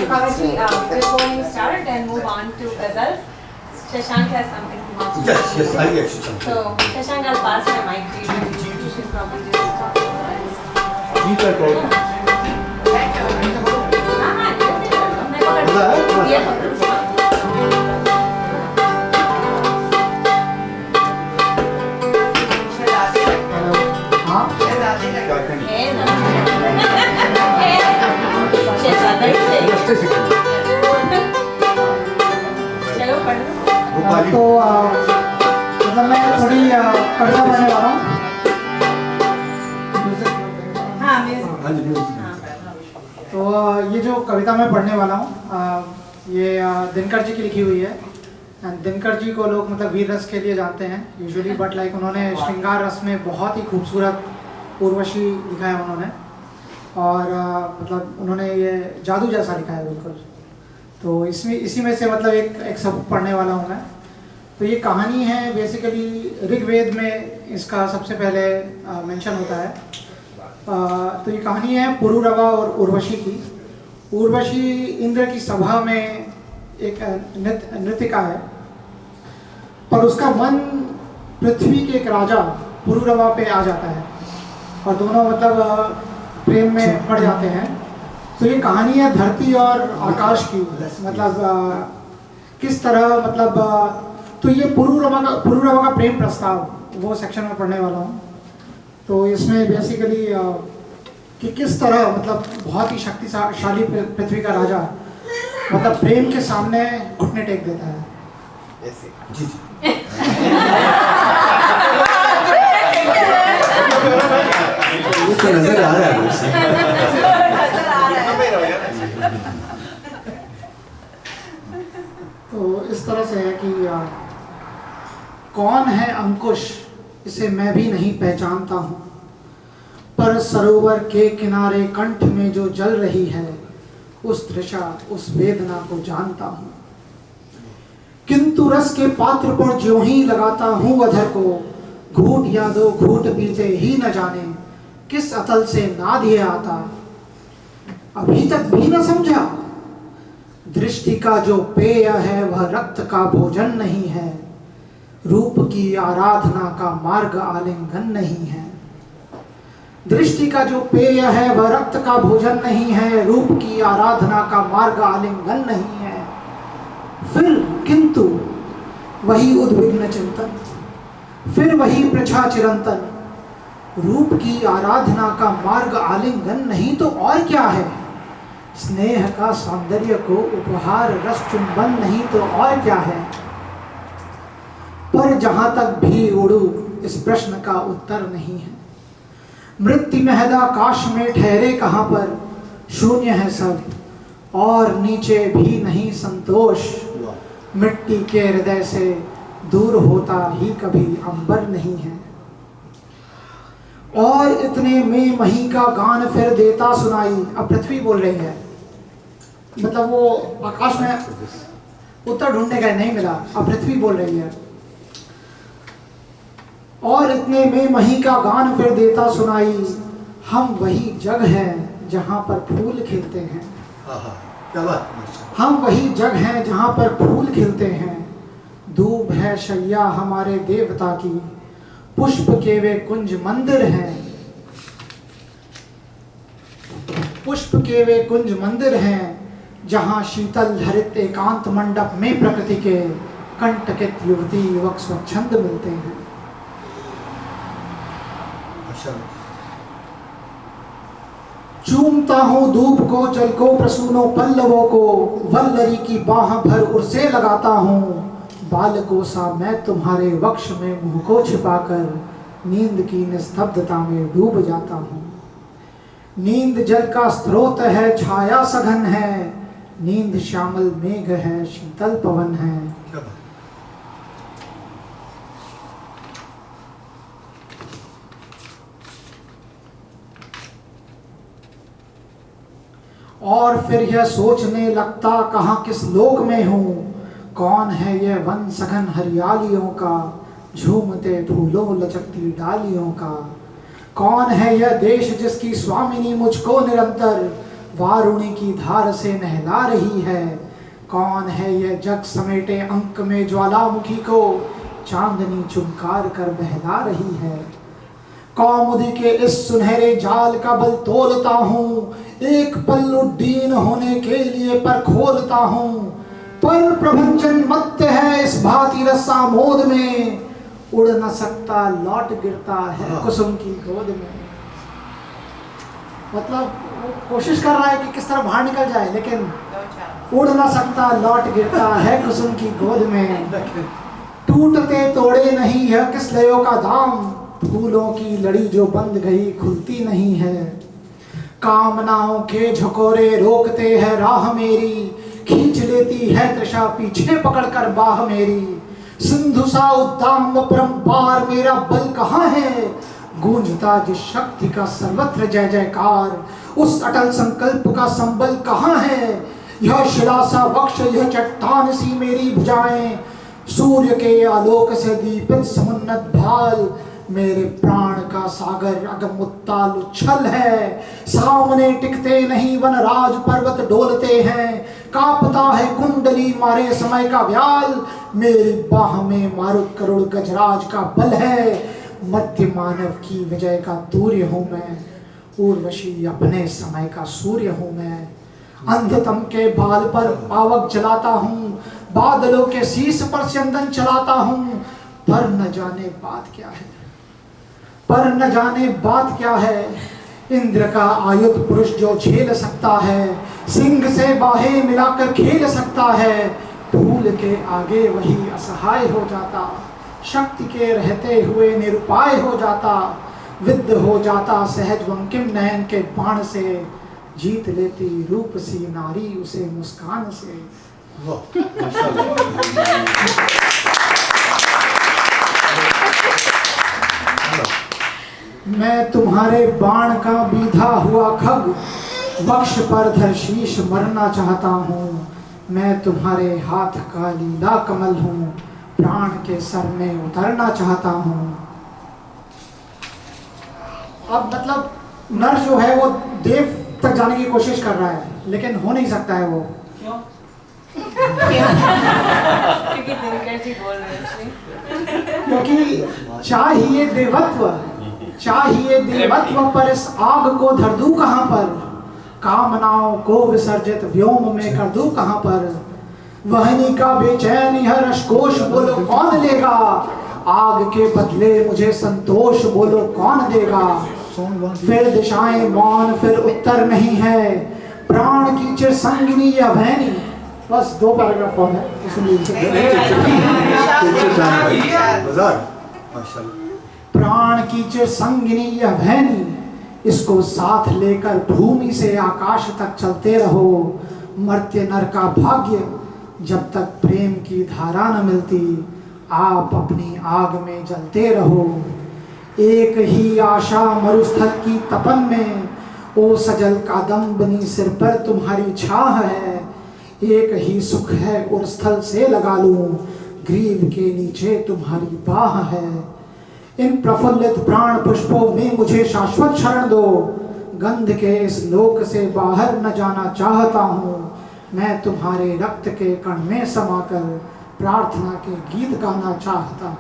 Probably before you start and move on to ghazals, Shashank has something he wants to say. Yes, I actually something. So, Shashank, I'll pass my mic to you. You should probably just talk about it. ठीक है तो ये तो मतलब मैं थोड़ी कविता पढ़ने वाला हूँ। तो ये जो कविता मैं पढ़ने वाला हूँ ये दिनकर जी की लिखी हुई है। एंड दिनकर जी को लोग मतलब वीर रस के लिए जानते हैं यूजुअली, बट लाइक उन्होंने श्रृंगार रस में बहुत ही खूबसूरत उर्वशी लिखा है उन्होंने, और मतलब उन्होंने ये जादू जैसा लिखा है बिल्कुल। तो इसी में से मतलब एक सब पढ़ने वाला हूँ मैं। तो ये कहानी है बेसिकली ऋग्वेद में इसका सबसे पहले मेंशन होता है। तो ये कहानी है पुरुरवा और उर्वशी की। उर्वशी इंद्र की सभा में एक नृत्यिका है, और उसका मन पृथ्वी के एक राजा पुरुरवा पे आ जाता है, और दोनों मतलब प्रेम में पड़ जाते हैं। तो ये कहानी है धरती और आकाश की, मतलब किस तरह मतलब तो ये पुरुरवा का प्रेम प्रस्ताव वो सेक्शन में पढ़ने वाला हूँ। तो इसमें बेसिकली कि किस तरह मतलब बहुत ही शक्तिशाली पृथ्वी का राजा मतलब प्रेम के सामने घुटने टेक देता है। तो नजर आ रहा है तो इस तरह से है कि कौन है अंकुश इसे मैं भी नहीं पहचानता हूँ, पर सरोवर के किनारे कंठ में जो जल रही है उस दृशा उस वेदना को जानता हूँ। किंतु रस के पात्र पर ज्यों ही लगाता हूँ अधर को, घूट या दो घूट पीते ही न जाने किस अतल से नाद ये आता। अभी तक भी न समझा दृष्टि का जो पेय है वह रक्त का भोजन नहीं है, रूप की आराधना का मार्ग आलिंगन नहीं है। दृष्टि का जो पेय है वह रक्त का भोजन नहीं है, रूप की आराधना का मार्ग आलिंगन नहीं है। फिर किंतु वही उद्विग्न चिंतन, फिर वही पृछा चिरंतन, रूप की आराधना का मार्ग आलिंगन नहीं तो और क्या है। स्नेह का सौंदर्य को उपहार रस चुंबन नहीं तो और क्या है। पर जहां तक भी उड़ू इस प्रश्न का उत्तर नहीं है। मृत्यु महदा काश में ठहरे कहाँ पर, शून्य है सब और नीचे भी नहीं संतोष। मिट्टी के हृदय से दूर होता ही कभी अंबर नहीं है। और इतने में मही का गान फिर देता सुनाई। अब पृथ्वी बोल रही है, मतलब वो आकाश में उत्तर ढूंढने का नहीं मिला, अब पृथ्वी बोल रही है। और इतने में मही का गान फिर देता सुनाई, हम वही जग हैं जहाँ पर फूल खिलते हैं। हम वही जग हैं जहाँ पर फूल खिलते हैं। दूब है शैया हमारे देवता की, पुष्प के वे कुंज मंदिर हैं। पुष्प के वे कुंज मंदिर हैं जहाँ शीतल हरित एकांत मंडप में प्रकृति के कंटकित युवती युवक स्वच्छंद मिलते हैं। चूमता हूँ धूप को जल को प्रसूनों पल्लवों को, वल्लरी की बाह भर उर्से लगाता हूँ। बालकों सा मैं तुम्हारे वक्ष में मुंह को छिपाकर नींद की निस्तब्धता में डूब जाता हूँ। नींद जल का स्रोत है छाया सघन है, नींद श्यामल मेघ है शीतल पवन है। और फिर यह सोचने लगता कहाँ किस लोक में हूँ। कौन है यह वन सघन हरियालियों का, झूमते फूलों लचकती डालियों का। कौन है यह देश जिसकी स्वामिनी मुझको निरंतर वारुणी की धार से नहला रही है। कौन है यह जग समेटे अंक में ज्वालामुखी को चांदनी चुमकार कर बहला रही है। कौमुदी के इस सुनहरे जाल का बल तोलता हूँ, एक पल्लू डीन होने के लिए पर खोलता हूँ। पर प्रभंजन मत है इस भांति रस्सा मोद में, उड़ न सकता लौट गिरता है कुसुम की गोद में। मतलब वो कोशिश कर रहा है कि किस तरह बाहर निकल जाए, लेकिन उड़ न सकता लौट गिरता है कुसुम की गोद में। टूटते तोड़े नहीं है किस लयों का दाम, फूलों की लड़ी जो बंद गई खुलती नहीं है। कामनाओं के झकोरे रोकते हैं राह मेरी, खींच लेती है तृषा पीछे पकड़कर बाह मेरी। सिंधु सा उद्दाम परंपार मेरा बल कहाँ है, गूंजता जिस शक्ति का सर्वत्र जय जयकार, उस अटल संकल्प का संबल कहाँ है। यह शिला सा वक्ष यह चट्टान सी मेरी भुजाएं, सूर्य के आलोक से दीपित समुन्नत भाल, मेरे प्राण का सागर अगम उत्ताल उच्छल है। सामने टिकते नहीं वनराज पर्वत डोलते हैं, कांपता है कुंडली मारे समय का व्याल, मेरी बाह में मारुत करुण गजराज का बल है। मध्य मानव की विजय का तूर्य हूँ मैं, उर्वशी अपने समय का सूर्य हूँ मैं। अंधतम के बाल पर पावक जलाता हूँ, बादलों के शीश पर चंदन चलाता हूँ। पर न जाने बात क्या है, पर न जाने बात क्या है। इंद्र का आयुध पुरुष जो झेल सकता है, सिंह से बाहें मिलाकर खेल सकता है। भूल के आगे वही असहाय हो जाता, शक्ति के रहते हुए निरुपाय हो जाता। विद्ध हो जाता सहज वंकिम नयन के बाण से, जीत लेती रूप सी नारी उसे मुस्कान से। मैं तुम्हारे बाण का बीधा हुआ खग, वक्ष पर धर शीश मरना चाहता हूँ। मैं तुम्हारे हाथ का लीला कमल हूँ, प्राण के सर में उतरना चाहता हूँ। अब मतलब नर जो है वो देव तक जाने की कोशिश कर रहा है, लेकिन हो नहीं सकता है वो। क्यों? क्योंकि दिनकर जी बोल रहे थे। क्योंकि चाहिए देवत्व, चाहिए देवत्व, पर इस आग को धर दूं कहाँ पर, कामनाओं को विसर्जित व्योम में कर दूं कहाँ पर। वहनी का बेचैन हर रसकोश बोलो कौन लेगा, आग के बदले मुझे संतोष बोलो कौन देगा। फिर दिशाएं मौन फिर उत्तर नहीं है, प्राण की चिर संगिनी या भैनी। बस 2 पैराग्राफ और है, प्राण की चिर संगिनी या भैनी, इसको साथ लेकर भूमि से आकाश तक चलते रहो। मर्त्य नर का भाग्य जब तक प्रेम की धारा न मिलती, आप अपनी आग में जलते रहो। एक ही आशा मरुस्थल की तपन में, ओ सजल कादम्बनी सिर पर तुम्हारी छाह है। एक ही सुख है उर्स्थल से लगा लूं, ग्रीव के नीचे तुम्हारी बाह है। इन प्रफुल्लित प्राण पुष्पों में मुझे शाश्वत शरण दो, गंध के इस लोक से बाहर न जाना चाहता हूँ। मैं तुम्हारे रक्त के कण में समाकर प्रार्थना के गीत गाना चाहता हूँ।